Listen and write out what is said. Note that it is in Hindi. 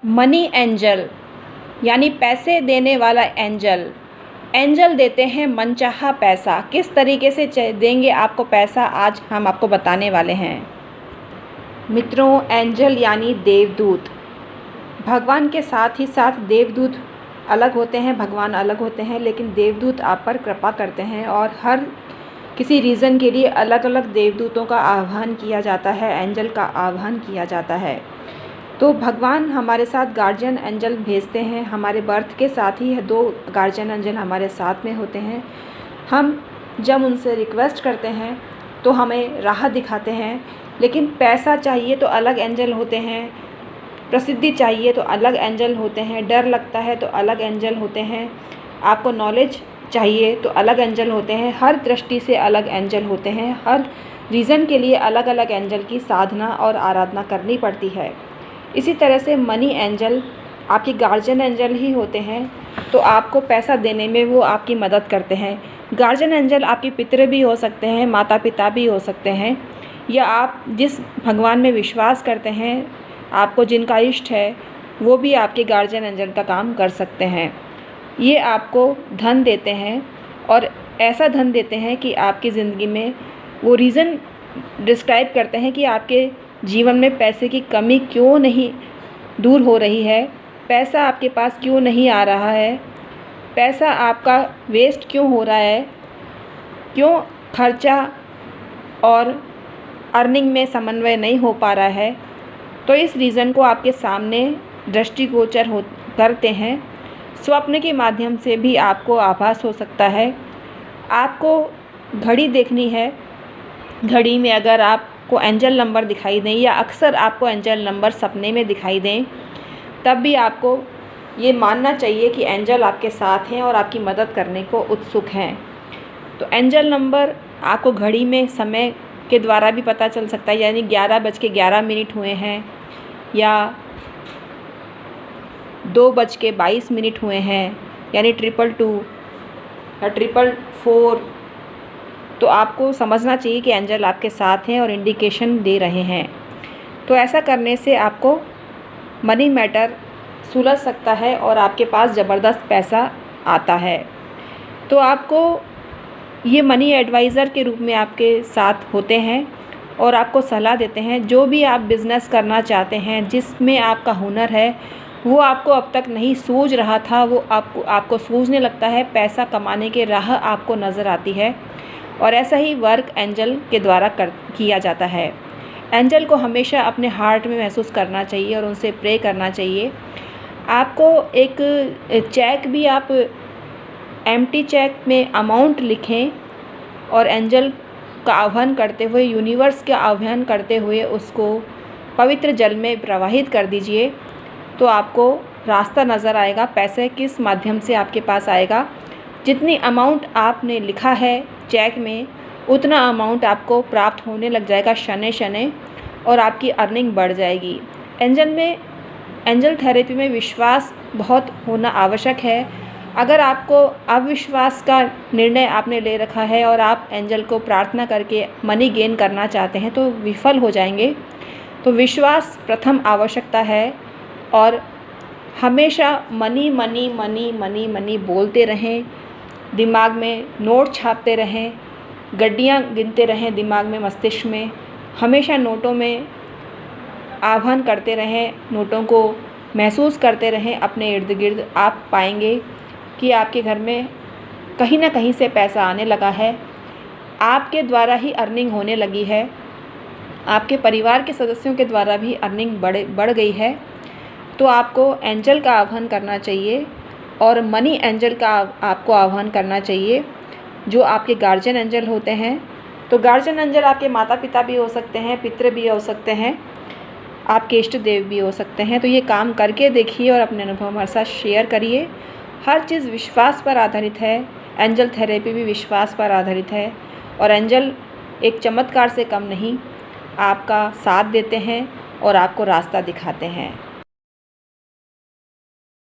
मनी एंजल यानी पैसे देने वाला एंजल। एंजल देते हैं मनचाहा पैसा। किस तरीके से देंगे आपको पैसा, आज हम आपको बताने वाले हैं। मित्रों, एंजल यानी देवदूत। भगवान के साथ ही साथ देवदूत अलग होते हैं, भगवान अलग होते हैं, लेकिन देवदूत आप पर कृपा करते हैं और हर किसी रीज़न के लिए अलग अलग देवदूतों का आह्वान किया जाता है, एंजल का आह्वान किया जाता है। तो भगवान हमारे साथ गार्जियन एंजल भेजते हैं। हमारे बर्थ के साथ ही 2 गार्जियन एंजल हमारे साथ में होते हैं। हम जब उनसे रिक्वेस्ट करते हैं तो हमें राह दिखाते हैं, लेकिन पैसा चाहिए तो अलग एंजल होते हैं, प्रसिद्धि चाहिए तो अलग एंजल होते हैं, डर लगता है तो अलग एंजल होते हैं, आपको नॉलेज चाहिए तो अलग एंजल होते हैं। हर दृष्टि से अलग एंजल होते हैं। हर रीज़न के लिए अलग अलग एंजल की साधना और आराधना करनी पड़ती है। इसी तरह से मनी एंजल आपके गार्जियन एंजल ही होते हैं, तो आपको पैसा देने में वो आपकी मदद करते हैं। गार्जियन एंजल आपके पितृ भी हो सकते हैं, माता पिता भी हो सकते हैं, या आप जिस भगवान में विश्वास करते हैं, आपको जिनका इष्ट है, वो भी आपके गार्जियन एंजल का काम कर सकते हैं। ये आपको धन देते हैं और ऐसा धन देते हैं कि आपकी ज़िंदगी में वो रीज़न डिस्क्राइब करते हैं कि आपके जीवन में पैसे की कमी क्यों नहीं दूर हो रही है, पैसा आपके पास क्यों नहीं आ रहा है, पैसा आपका वेस्ट क्यों हो रहा है, क्यों खर्चा और अर्निंग में समन्वय नहीं हो पा रहा है। तो इस रीज़न को आपके सामने दृष्टिगोचर करते हैं। स्वप्न के माध्यम से भी आपको आभास हो सकता है। आपको घड़ी देखनी है, घड़ी में अगर आपको एंजल नंबर दिखाई दें या अक्सर आपको एंजल नंबर सपने में दिखाई दें, तब भी आपको ये मानना चाहिए कि एंजल आपके साथ हैं और आपकी मदद करने को उत्सुक हैं। तो एंजल नंबर आपको घड़ी में समय के द्वारा भी पता चल सकता है, यानी 11:11 हुए हैं या 2:22 हुए हैं, यानी 222 या 444। तो आपको समझना चाहिए कि एंजल आपके साथ हैं और इंडिकेशन दे रहे हैं। तो ऐसा करने से आपको मनी मैटर सुलझ सकता है और आपके पास ज़बरदस्त पैसा आता है। तो आपको ये मनी एडवाइज़र के रूप में आपके साथ होते हैं और आपको सलाह देते हैं। जो भी आप बिज़नेस करना चाहते हैं, जिसमें आपका हुनर है, वो आपको अब तक नहीं सूझ रहा था, वो आपको सूझने लगता है। पैसा कमाने की राह आपको नज़र आती है और ऐसा ही वर्क एंजल के द्वारा किया जाता है। एंजल को हमेशा अपने हार्ट में महसूस करना चाहिए और उनसे प्रे करना चाहिए। आपको एक चेक भी आप एम्प्टी चेक में अमाउंट लिखें और एंजल का आह्वान करते हुए, यूनिवर्स का आह्वान करते हुए उसको पवित्र जल में प्रवाहित कर दीजिए। तो आपको रास्ता नज़र आएगा, पैसे किस माध्यम से आपके पास आएगा। जितनी अमाउंट आपने लिखा है चेक में, उतना अमाउंट आपको प्राप्त होने लग जाएगा शनै शनै, और आपकी अर्निंग बढ़ जाएगी। एंजल थेरेपी में विश्वास बहुत होना आवश्यक है। अगर आपको अविश्वास का निर्णय आपने ले रखा है और आप एंजल को प्रार्थना करके मनी गेन करना चाहते हैं, तो विफल हो जाएंगे। तो विश्वास प्रथम आवश्यकता है और हमेशा money money money money money बोलते रहें, दिमाग में नोट छापते रहें, गड्डियाँ गिनते रहें दिमाग में, मस्तिष्क में, हमेशा नोटों में आह्वान करते रहें, नोटों को महसूस करते रहें अपने इर्द गिर्द। आप पाएंगे कि आपके घर में कहीं ना कहीं से पैसा आने लगा है, आपके द्वारा ही अर्निंग होने लगी है, आपके परिवार के सदस्यों के द्वारा भी अर्निंग बढ़ गई है। तो आपको एंजल का आह्वान करना चाहिए और मनी एंजल का आपको आह्वान करना चाहिए, जो आपके गार्जियन एंजल होते हैं। तो गार्जियन एंजल आपके माता पिता भी हो सकते हैं, पितृ भी हो सकते हैं, आपके इष्ट देव भी हो सकते हैं। तो ये काम करके देखिए और अपने अनुभव हमारे साथ शेयर करिए। हर चीज़ विश्वास पर आधारित है, एंजल थेरेपी भी विश्वास पर आधारित है, और एंजल एक चमत्कार से कम नहीं, आपका साथ देते हैं और आपको रास्ता दिखाते हैं।